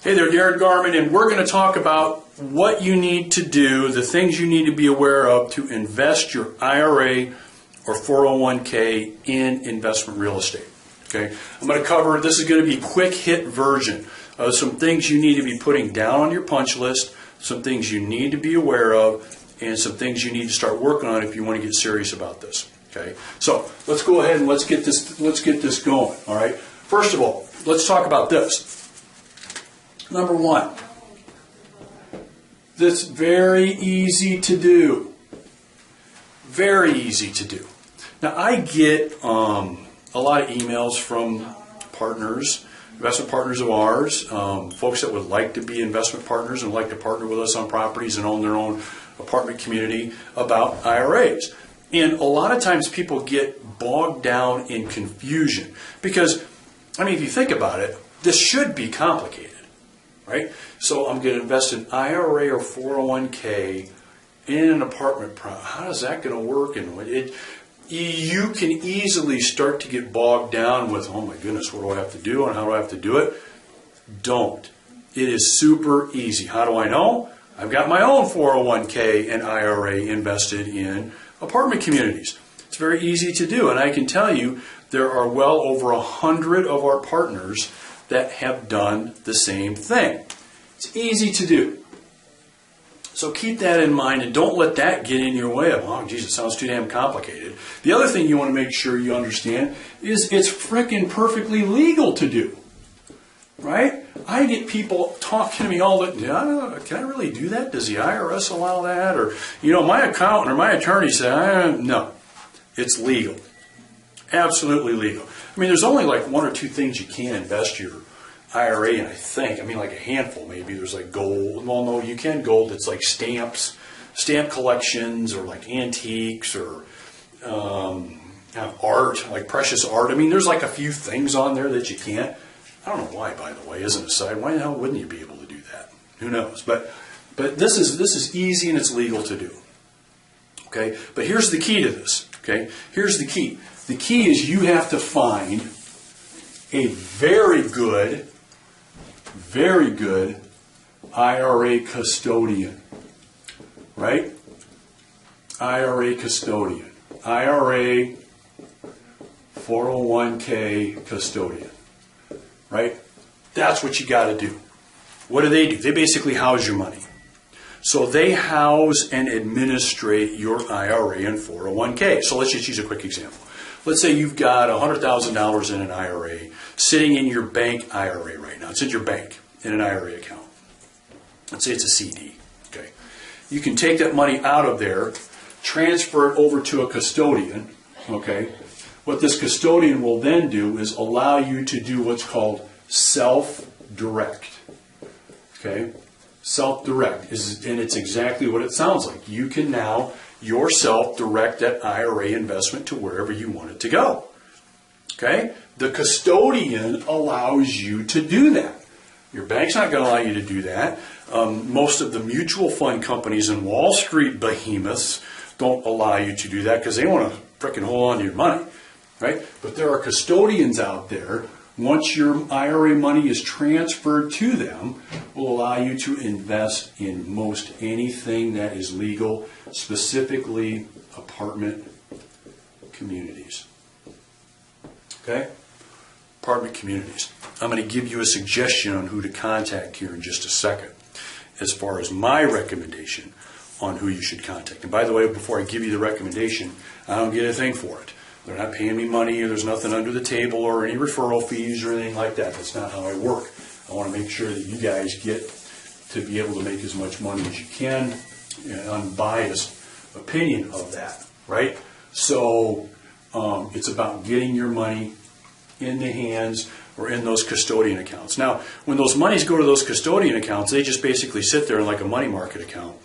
Hey there, Darin Garman, and we're going to talk about what you need to do, the things you need to be aware of to invest your IRA or 401k in investment real estate. Okay, I'm going to cover, this is going to be a quick hit version of some things you need to be putting down on your punch list, some things you need to be aware of, and some things you need to start working on if you want to get serious about this. Okay, so let's go ahead and let's get this going. All right, first of all, let's talk about this. Number one, that's very easy to do. Very easy to do. Now, I get a lot of emails from partners, investment partners of ours, folks that would like to be investment partners and like to partner with us on properties and own their own apartment community about IRAs. And a lot of times people get bogged down in confusion because, I mean, if you think about it, this should be complicated. Right? So I'm going to invest in IRA or 401k in an apartment property. How is that going to work? And you can easily start to get bogged down with, oh my goodness, what do I have to do and how do I have to do it? Don't. It is super easy. How do I know? I've got my own 401k and IRA invested in apartment communities. It's very easy to do, and I can tell you there are well over 100 of our partners that have done the same thing. It's easy to do. So keep that in mind and don't let that get in your way of, oh, geez, it sounds too damn complicated. The other thing you want to make sure you understand is it's frickin' perfectly legal to do. Right? I get people talking to me all the time, can I really do that? Does the IRS allow that? Or, my accountant or my attorney said, no, it's legal. Absolutely legal. I mean, there's only like one or two things you can't invest your IRA in, I think. I mean, like a handful maybe. There's like gold. Well, no, you can gold. It's like stamps, stamp collections, or like antiques, or art, like precious art. I mean, there's like a few things on there that you can't. I don't know why, by the way, as an aside. Why the hell wouldn't you be able to do that? Who knows? But this is easy and it's legal to do. Okay? But here's the key to this. Okay? Here's the key. The key is you have to find a very good IRA custodian, right? IRA custodian. IRA 401k custodian, right? That's what you got to do. What do? They basically house your money. So they house and administrate your IRA and 401k. So let's just use a quick example. Let's say you've got $100,000 in an IRA sitting in your bank IRA right now. It's in your bank in an IRA account. Let's say it's a CD. Okay. You can take that money out of there, transfer it over to a custodian. Okay. What this custodian will then do is allow you to do what's called self-direct. Okay. Self-direct and it's exactly what it sounds like. You can now yourself direct that IRA investment to wherever you want it to go. Okay? The custodian allows you to do that. Your bank's not going to allow you to do that. Most of the mutual fund companies and Wall Street behemoths don't allow you to do that because they want to frickin' hold on to your money. Right? But there are custodians out there. Once your IRA money is transferred to them, will allow you to invest in most anything that is legal, specifically apartment communities. Okay? Apartment communities. I'm going to give you a suggestion on who to contact here in just a second, as far as my recommendation on who you should contact. And by the way, before I give you the recommendation, I don't get a thing for it. They're not paying me money, or there's nothing under the table, or any referral fees, or anything like that. That's not how I work. I want to make sure that you guys get to be able to make as much money as you can, an unbiased opinion of that, right? So it's about getting your money in the hands or in those custodian accounts. Now, when those monies go to those custodian accounts, they just basically sit there in like a money market account,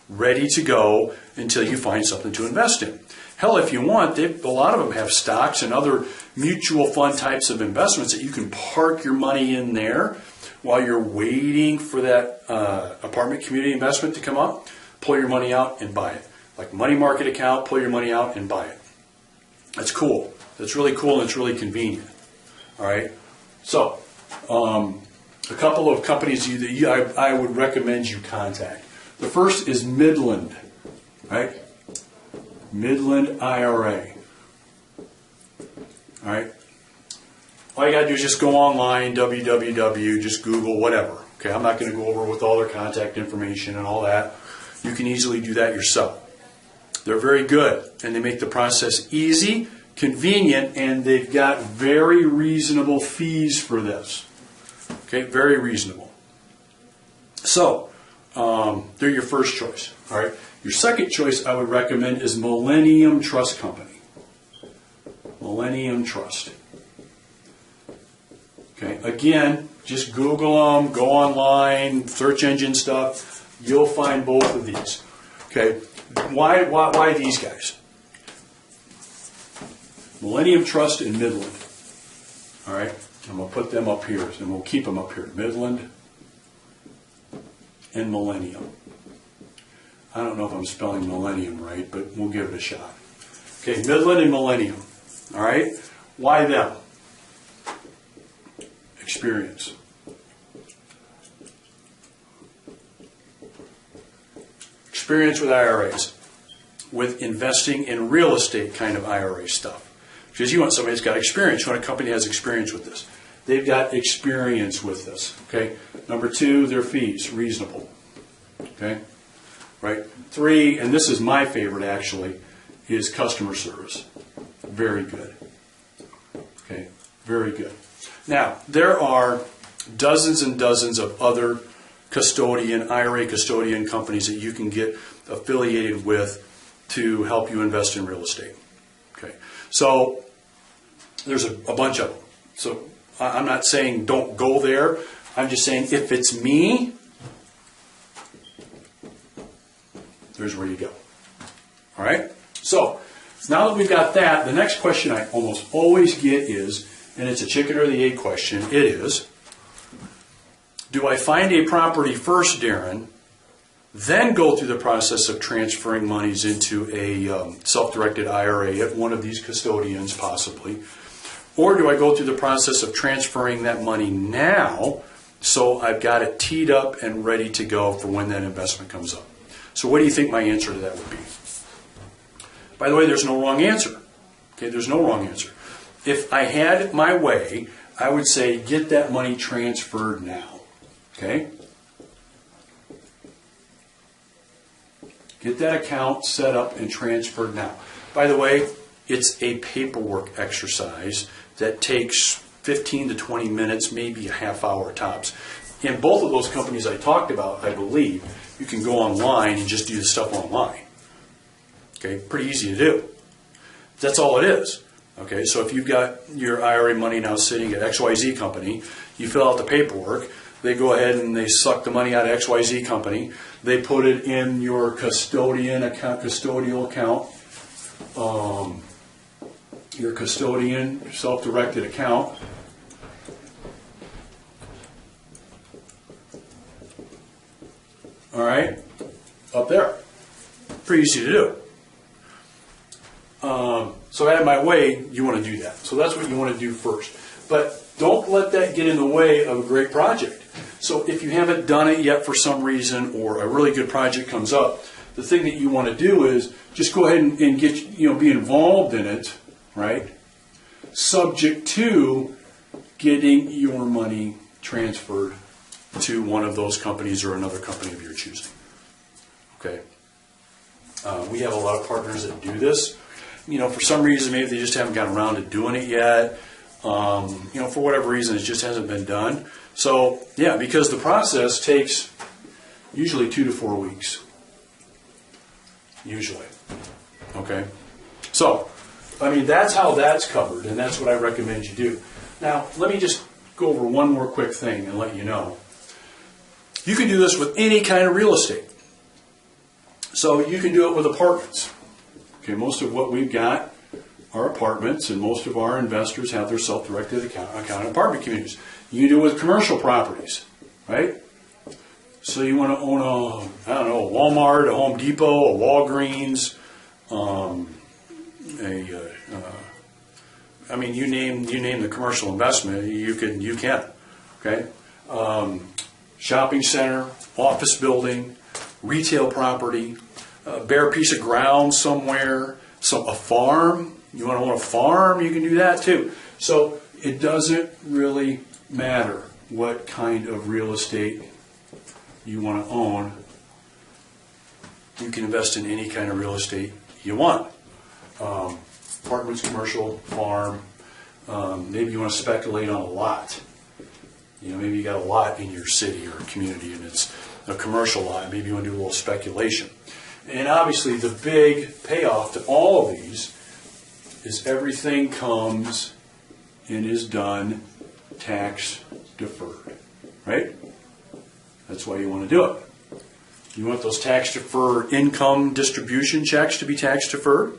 ready to go until you find something to invest in. Hell, if you want, a lot of them have stocks and other mutual fund types of investments that you can park your money in there while you're waiting for that apartment community investment to come up. Pull your money out and buy it. Like money market account, pull your money out and buy it. That's cool. That's really cool and it's really convenient. All right. So a couple of companies I would recommend you contact. The first is Midland, right? Midland IRA. All right. All you got to do is just go online, www, just Google, whatever. Okay, I'm not going to go over with all their contact information and all that. You can easily do that yourself. They're very good, and they make the process easy, convenient, and they've got very reasonable fees for this. Okay, very reasonable. So, they're your first choice. All right. Your second choice I would recommend is Millennium Trust Company. Millennium Trust. Okay, again, just Google them, go online, search engine stuff. You'll find both of these. Okay, why these guys? Millennium Trust in Midland. All right, I'm going to put them up here, and we'll keep them up here. Midland and Millennium. I don't know if I'm spelling Millennium right, but we'll give it a shot. Okay, Midland and Millennium. All right, why them? Experience. Experience with IRAs, with investing in real estate kind of IRA stuff. Because you want somebody that's got experience. You want a company that has experience with this. They've got experience with this. Okay. Number two, their fees, reasonable. Okay. Right. Three, and this is my favorite actually, is customer service. Very good. Okay. Very good. Now, there are dozens and dozens of other IRA custodian companies that you can get affiliated with to help you invest in real estate. Okay, so there's a bunch of them. So I'm not saying don't go there. I'm just saying if it's me, there's where you go. All right? So now that we've got that, the next question I almost always get is, and it's a chicken or the egg question, it is, do I find a property first, Darin, then go through the process of transferring monies into a self-directed IRA at one of these custodians possibly, or do I go through the process of transferring that money now so I've got it teed up and ready to go for when that investment comes up? So what do you think my answer to that would be? By the way, there's no wrong answer. Okay, there's no wrong answer. If I had my way, I would say get that money transferred now. Okay? Get that account set up and transferred now. By the way, it's a paperwork exercise that takes 15 to 20 minutes, maybe a half hour tops. In both of those companies I talked about, I believe, you can go online and just do the stuff online. Okay? Pretty easy to do. That's all it is. Okay, so if you've got your IRA money now sitting at XYZ company, you fill out the paperwork, they go ahead and they suck the money out of XYZ company, they put it in your custodial account, your custodian self-directed account. All right, up there. Pretty easy to do. So out of my way, you want to do that. So that's what you want to do first. But don't let that get in the way of a great project. So if you haven't done it yet for some reason, or a really good project comes up, the thing that you want to do is just go ahead and get, be involved in it, right? Subject to getting your money transferred to one of those companies or another company of your choosing. Okay. We have a lot of partners that do this. For some reason, maybe they just haven't gotten around to doing it yet. For whatever reason, it just hasn't been done. So, yeah, because the process takes usually 2 to 4 weeks. Usually. Okay? So, that's how that's covered, and that's what I recommend you do. Now, let me just go over one more quick thing and let you know. You can do this with any kind of real estate. So, you can do it with apartments. Okay, most of what we've got are apartments, and most of our investors have their self-directed account in apartment communities. You can do it with commercial properties, right? So you want to own a Walmart, a Home Depot, a Walgreens, you name the commercial investment, you can, okay? shopping center, office building, retail property, a bare piece of ground somewhere, a farm. You want to own a farm, you can do that too. So it doesn't really matter what kind of real estate you want to own. You can invest in any kind of real estate you want. Apartments, commercial, farm. Maybe you want to speculate on a lot. Maybe you got a lot in your city or community and it's a commercial lot. Maybe you want to do a little speculation. And obviously the big payoff to all of these is everything comes and is done tax deferred, right? That's why you want to do it. You want those tax deferred income distribution checks to be tax deferred.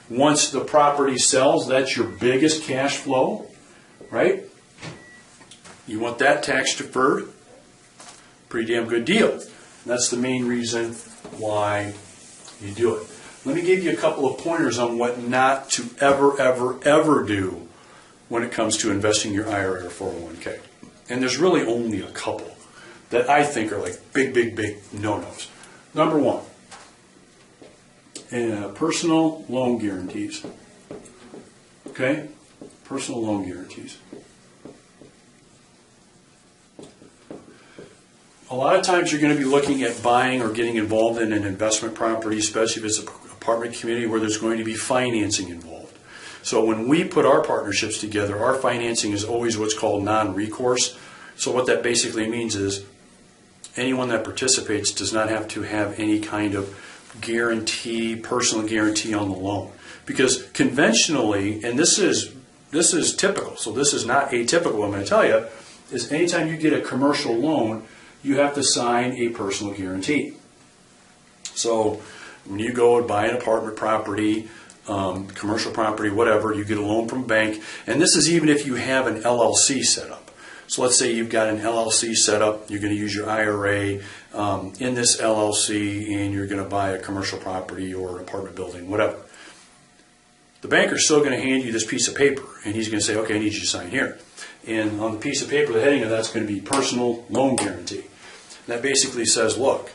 Once the property sells, that's your biggest cash flow, right? You want that tax deferred. Pretty damn good deal. And that's the main reason why you do it. Let me give you a couple of pointers on what not to ever do when it comes to investing your IRA or 401k. And there's really only a couple that I think are like big no-nos. Number one, personal loan guarantees. Okay? Personal loan guarantees. A lot of times you're going to be looking at buying or getting involved in an investment property, especially if it's an apartment community where there's going to be financing involved. So when we put our partnerships together, our financing is always what's called non-recourse. So what that basically means is anyone that participates does not have to have any kind of guarantee, personal guarantee on the loan. Because conventionally, and this is typical, so this is not atypical, I'm going to tell you, is anytime you get a commercial loan, you have to sign a personal guarantee. So when you go and buy an apartment property, commercial property, whatever, you get a loan from a bank, and this is even if you have an LLC set up. So let's say you've got an LLC set up, you're going to use your IRA in this LLC, and you're going to buy a commercial property or an apartment building, whatever. The banker's still going to hand you this piece of paper, and he's going to say, okay, I need you to sign here. And on the piece of paper, the heading of that's going to be personal loan guarantee. That basically says, look,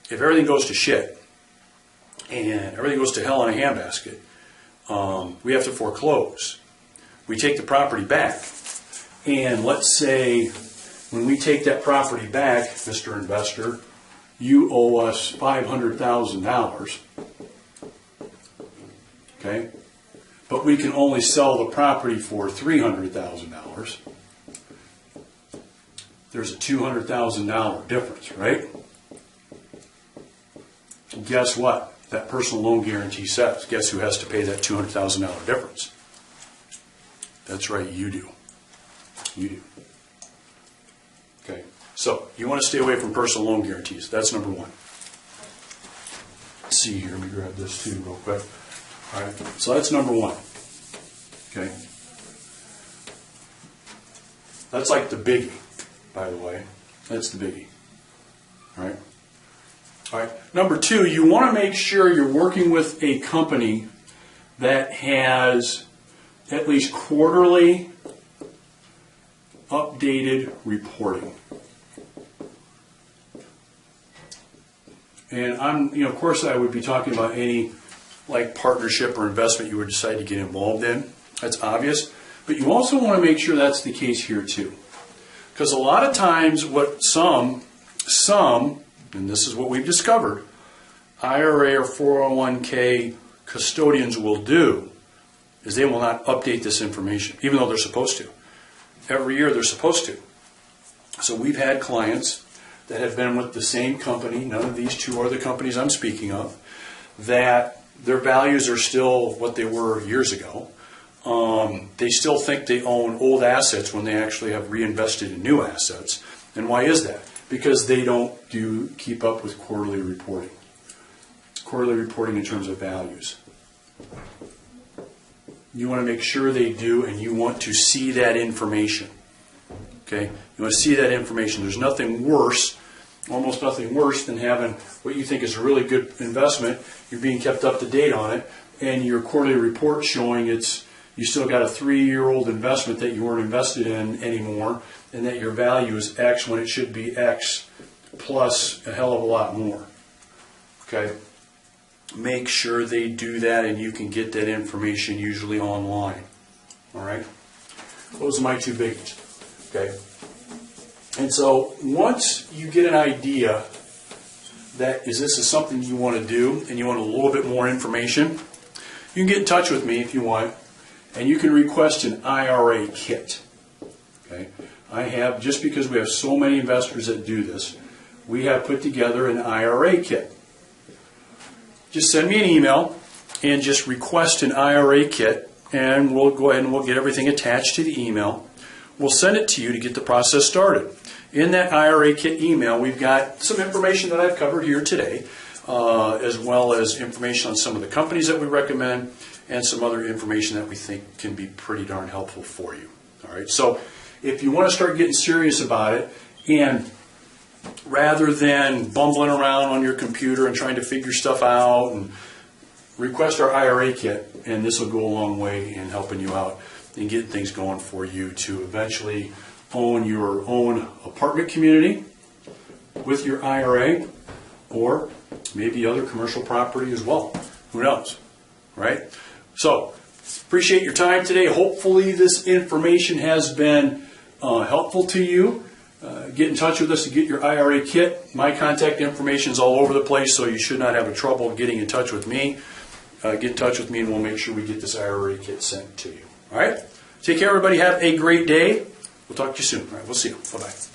if everything goes to shit and everything goes to hell in a handbasket, we have to foreclose. We take the property back. And let's say when we take that property back, Mr. Investor, you owe us $500,000. Okay? But we can only sell the property for $300,000. There's a $200,000 difference, right? And guess what? That personal loan guarantee says, guess who has to pay that $200,000 difference? That's right, you do. You do. Okay, so you want to stay away from personal loan guarantees. That's number one. Let's see here, let me grab this too real quick. All right, so that's number one. Okay. That's like the biggie, by the way. That's the biggie. All right. All right. Number two, you want to make sure you're working with a company that has at least quarterly updated reporting. And of course I would be talking about any like partnership or investment you would decide to get involved in. That's obvious. But you also want to make sure that's the case here too. Because a lot of times what some, and this is what we've discovered, IRA or 401k custodians will do is they will not update this information, even though they're supposed to. Every year they're supposed to. So we've had clients that have been with the same company, none of these two are the companies I'm speaking of, that their values are still what they were years ago. They still think they own old assets when they actually have reinvested in new assets. And why is that? Because they don't keep up with quarterly reporting. Quarterly reporting in terms of values. You want to make sure they do, and you want to see that information. Okay? You want to see that information. There's nothing worse, almost nothing worse than having what you think is a really good investment. You're being kept up to date on it, and your quarterly report showing it's you still got a 3-year-old investment that you weren't invested in anymore, and that your value is X when it should be X plus a hell of a lot more. Okay? Make sure they do that, and you can get that information usually online. All right? Those are my two biggies. Okay? And so once you get an idea that this is something you want to do and you want a little bit more information, you can get in touch with me if you want, and you can request an IRA kit. Okay? I have, just because we have so many investors that do this, we have put together an IRA kit. Just send me an email and just request an IRA kit, and we'll go ahead and we'll get everything attached to the email. We'll send it to you to get the process started. In that IRA kit email, we've got some information that I've covered here today, as well as information on some of the companies that we recommend and some other information that we think can be pretty darn helpful for you. All right, so if you want to start getting serious about it, and rather than bumbling around on your computer and trying to figure stuff out, and request our IRA kit, and this will go a long way in helping you out and getting things going for you to eventually own your own apartment community with your IRA, or maybe other commercial property as well. Who knows, right? So, appreciate your time today. Hopefully this information has been helpful to you. Get in touch with us to get your IRA kit. My contact information is all over the place, so you should not have a trouble getting in touch with me. Get in touch with me, and we'll make sure we get this IRA kit sent to you. All right? Take care, everybody. Have a great day. We'll talk to you soon. All right, we'll see you. Bye-bye.